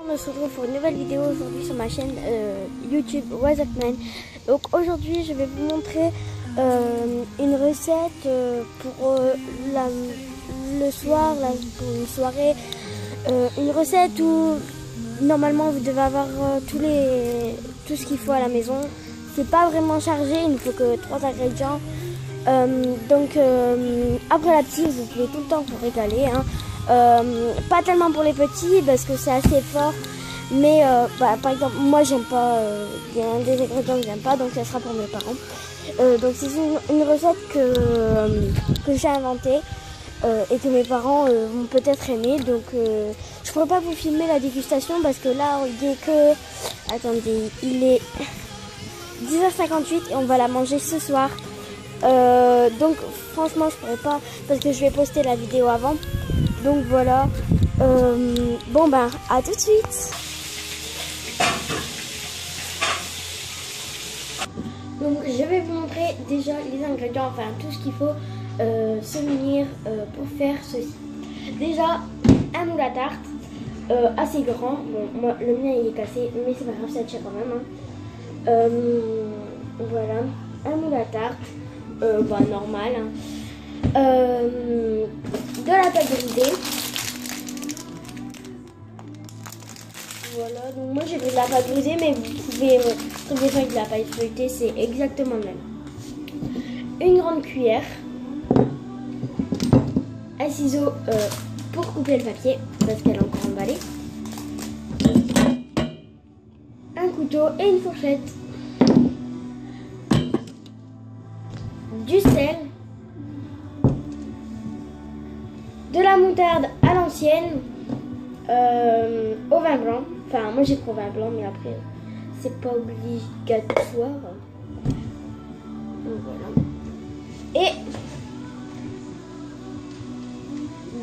On se retrouve pour une nouvelle vidéo aujourd'hui sur ma chaîne YouTube What's Up Man. Donc aujourd'hui je vais vous montrer une recette pour le soir, pour une soirée. Une recette où normalement vous devez avoir tout ce qu'il faut à la maison. C'est pas vraiment chargé, il ne faut que 3 ingrédients. Après la petite, vous pouvez tout le temps vous régaler. Hein. Pas tellement pour les petits parce que c'est assez fort. Mais par exemple, moi j'aime pas, il y a un des ingrédients que j'aime pas, donc ça sera pour mes parents. Donc c'est une recette que j'ai inventée et que mes parents vont peut-être aimer. Donc je pourrais pas vous filmer la dégustation parce que là il est que... Attendez, il est 10h58 et on va la manger ce soir. Donc franchement je pourrais pas parce que je vais poster la vidéo avant. Donc voilà. À tout de suite. Donc je vais vous montrer déjà les ingrédients, enfin tout ce qu'il faut se munir pour faire ceci. Déjà un moule à tarte assez grand. Bon moi le mien il est cassé mais c'est pas grave, ça tient quand même. Hein. Voilà, un moule à tarte normal. Hein. De la pâte brisée. Voilà, donc moi j'ai pris de la pâte brisée, mais vous pouvez trouver avec de la pâte feuilletée, c'est exactement le même. Une grande cuillère, un ciseau pour couper le papier, parce qu'elle est encore emballée, un couteau et une fourchette, du sel, de la moutarde à l'ancienne, au vin blanc. Enfin, moi j'ai pris au vin blanc, mais après, c'est pas obligatoire. Donc voilà. Et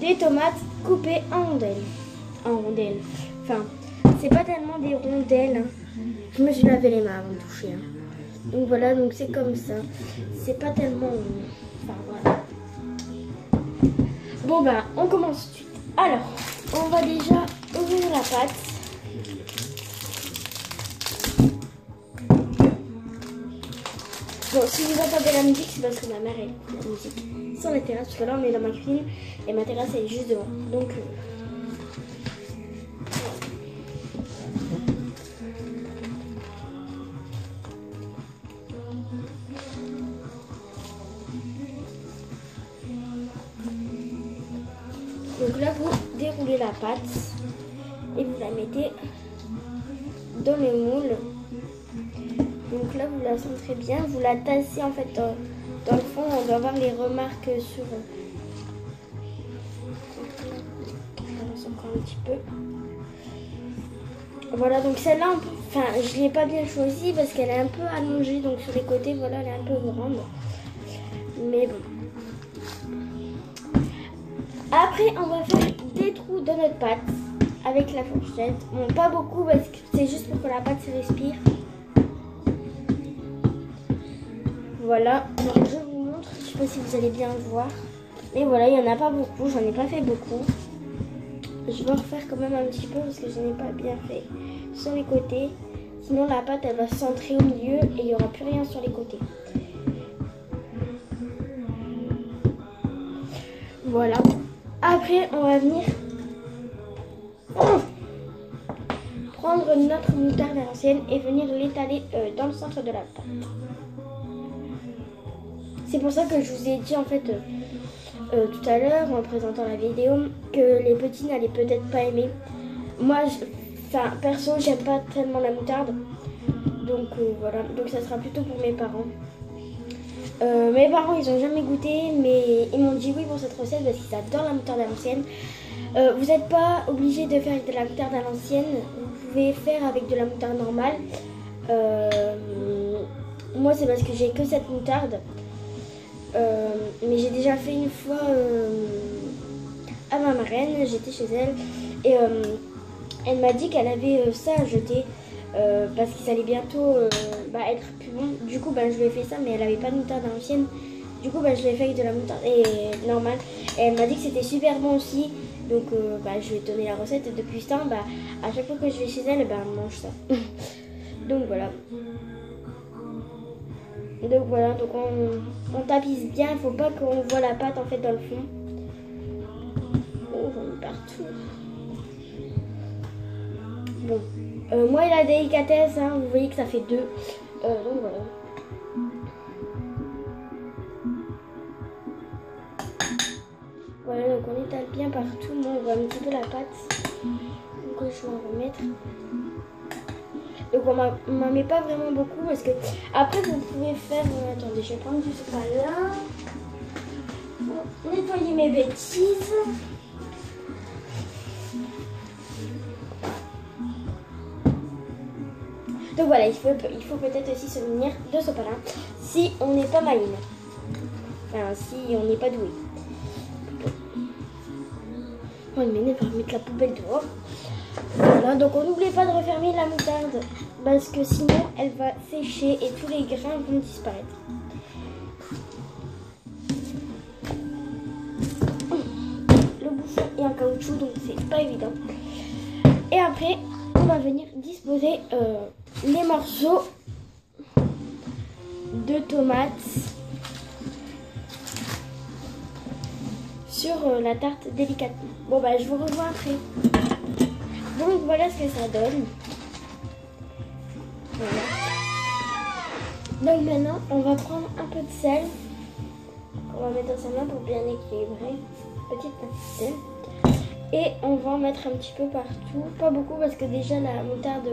des tomates coupées en rondelles. Enfin, c'est pas tellement des rondelles. Hein. Je me suis lavé les mains avant de toucher. Hein. Donc voilà, donc c'est comme ça. C'est pas tellement... Enfin voilà. On commence tout de suite. Alors, on va déjà ouvrir la pâte. Bon, si vous entendez la musique, c'est parce que ma mère écoute la musique sur la terrasse, parce que là on est dans ma cuisine et ma terrasse elle est juste devant. Donc là vous déroulez la pâte et vous la mettez dans le moule. Donc là vous la centrez bien, vous la tassez en fait dans le fond, on doit avoir les remarques sur... encore un petit peu. Voilà, donc celle-là, je ne l'ai pas bien choisie parce qu'elle est un peu allongée, donc sur les côtés, voilà, elle est un peu grande. Mais bon. Après, on va faire des trous dans notre pâte avec la fourchette. Bon, pas beaucoup parce que c'est juste pour que la pâte se respire. Voilà, donc je vous montre, je sais pas si vous allez bien voir. Et voilà, il n'y en a pas beaucoup, j'en ai pas fait beaucoup. Je vais en refaire quand même un petit peu parce que je n'ai pas bien fait sur les côtés. Sinon la pâte elle va se centrer au milieu et il n'y aura plus rien sur les côtés. Voilà. Après on va venir prendre notre moutarde à l'ancienne et venir l'étaler dans le centre de la pâte. C'est pour ça que je vous ai dit en fait tout à l'heure en présentant la vidéo que les petits n'allaient peut-être pas aimer. Moi, perso, j'aime pas tellement la moutarde. Donc voilà, donc ça sera plutôt pour mes parents. Mes parents, ils ont jamais goûté, mais ils m'ont dit oui pour cette recette parce qu'ils adorent la moutarde à l'ancienne. Vous n'êtes pas obligé de faire avec de la moutarde à l'ancienne, vous pouvez faire avec de la moutarde normale. Moi, c'est parce que j'ai que cette moutarde. Mais j'ai déjà fait une fois à ma marraine, j'étais chez elle et elle m'a dit qu'elle avait ça à jeter parce qu'ils allaient bientôt être plus bons. Du coup je lui ai fait ça, mais elle avait pas de moutarde à l'ancienne. Du coup je l'ai fait avec de la moutarde normale et elle m'a dit que c'était super bon aussi Donc je lui ai donné la recette et depuis ce temps, à chaque fois que je vais chez elle, elle mange ça. Donc voilà. Donc on tapisse bien, il faut pas qu'on voit la pâte en fait dans le fond. Oh, j'en ai partout. Bon, moi et la délicatesse, hein, vous voyez que ça fait 2. Donc voilà. Voilà, donc on étale bien partout. Moi, on voit un petit peu la pâte. Donc je vais en remettre. Donc on m'en met pas vraiment beaucoup parce que après vous pouvez faire. Attendez, je vais prendre du sopalin. Nettoyer mes bêtises. Donc voilà, il faut peut-être aussi se munir de sopalin si on n'est pas maline. Enfin, si on n'est pas doué. On va mettre la poubelle dehors. Voilà, donc on n'oublie pas de refermer la moutarde parce que sinon elle va sécher et tous les grains vont disparaître. Le bouchon est en caoutchouc donc c'est pas évident. Et après on va venir disposer les morceaux de tomates sur la tarte délicatement. Bon je vous revois après. Donc voilà ce que ça donne. Voilà. Donc maintenant on va prendre un peu de sel. On va mettre dans sa main pour bien équilibrer. Petite pincée de sel. Et on va en mettre un petit peu partout. Pas beaucoup parce que déjà la moutarde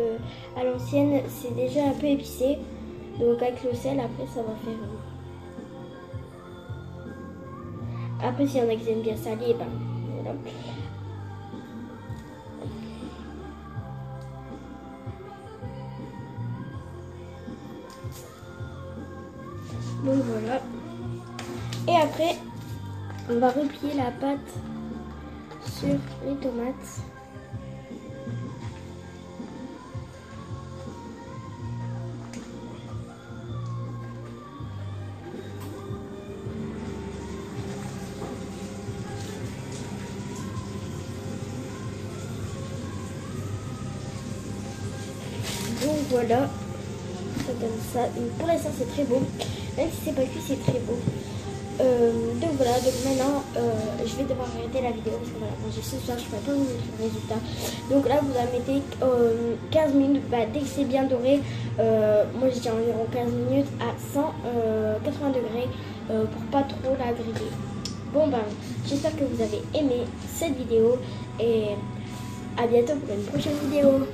à l'ancienne c'est déjà un peu épicé. Donc avec le sel après ça va faire. Après s'il y en a qui aiment bien salé, voilà. Donc voilà. Et après, on va replier la pâte sur les tomates. Donc voilà, ça donne ça. Pour l'instant c'est très beau. Même si c'est pas cuit, c'est très beau. Donc voilà, donc maintenant je vais devoir arrêter la vidéo parce que voilà, j'ai ce soir, je ne peux pas vous montrer le résultat. Donc là, vous la mettez 15 minutes, dès que c'est bien doré, moi j'ai environ 15 minutes à 180 degrés pour pas trop la griller. Bon j'espère que vous avez aimé cette vidéo et à bientôt pour une prochaine vidéo.